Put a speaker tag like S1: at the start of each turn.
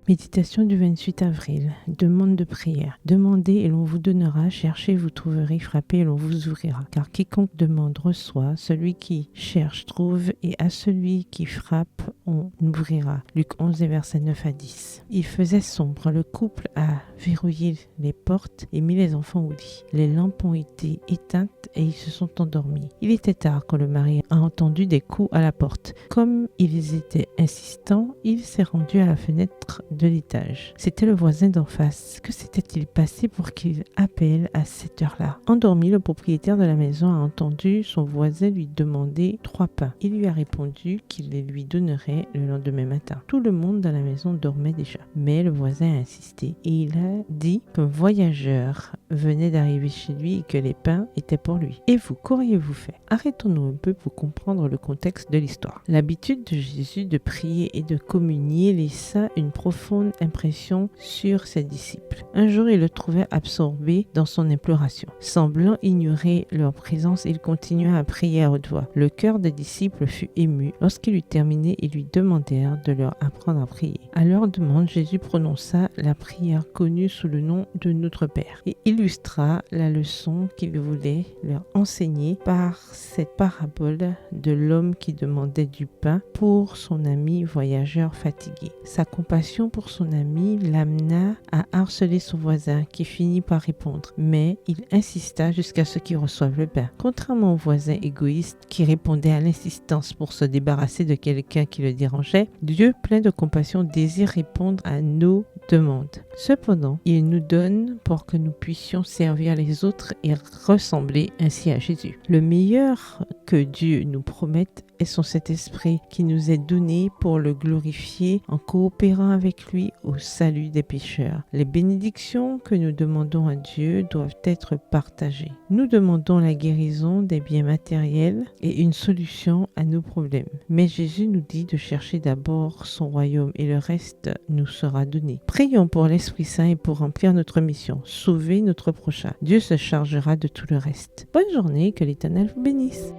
S1: Méditation du 28 avril. Demande de prière. Demandez et l'on vous donnera, cherchez, vous trouverez, frappez et l'on vous ouvrira. Car quiconque demande reçoit, celui qui cherche trouve et à celui qui frappe on ouvrira. Luc 11 et versets 9 à 10. Il faisait sombre, le couple a verrouillé les portes et mis les enfants au lit. Les lampes ont été éteintes et ils se sont endormis. Il était tard quand le mari a entendu des coups à la porte. Comme ils étaient insistants, il s'est rendu à la fenêtre de l'étage. C'était le voisin d'en face. Que s'était-il passé pour qu'il appelle à cette heure-là? Endormi, le propriétaire de la maison a entendu son voisin lui demander 3 pains. Il lui a répondu qu'il les lui donnerait le lendemain matin. Tout le monde dans la maison dormait déjà. Mais le voisin a insisté et il a dit qu'un voyageur venait d'arriver chez lui et que les pains étaient pour lui. Et vous, qu'auriez-vous fait? Arrêtons-nous un peu pour comprendre le contexte de l'histoire. L'habitude de Jésus de prier et de communier laissa une profonde impression sur ses disciples. Un jour, il le trouvait absorbé dans son imploration. Semblant ignorer leur présence, il continua à prier à haute voix. Le cœur des disciples fut ému. Lorsqu'il eut terminé, ils lui demandèrent de leur apprendre à prier. À leur demande, Jésus prononça la prière connue sous le nom de Notre Père et illustra la leçon qu'il voulait leur enseigner par cette parabole de l'homme qui demandait du pain pour son ami voyageur fatigué. Sa compassion pour son ami l'amena à harceler son voisin qui finit par répondre, mais il insista jusqu'à ce qu'il reçoive le pain. Contrairement au voisin égoïste qui répondait à l'insistance pour se débarrasser de quelqu'un qui le dérangeait, Dieu, plein de compassion, désire répondre à nos demandes. Cependant, il nous donne pour que nous puissions servir les autres et ressembler ainsi à Jésus. Le meilleur que Dieu nous promette est son Saint-Esprit qui nous est donné pour le glorifier en coopérant avec lui au salut des pécheurs. Les bénédictions que nous demandons à Dieu doivent être partagées. Nous demandons la guérison des biens matériels et une solution à nos problèmes. Mais Jésus nous dit de chercher d'abord son royaume et le reste nous sera donné. Prions pour l'Esprit Saint et pour remplir notre mission, sauver notre prochain. Dieu se chargera de tout le reste. Bonne journée, que l'Éternel vous bénisse.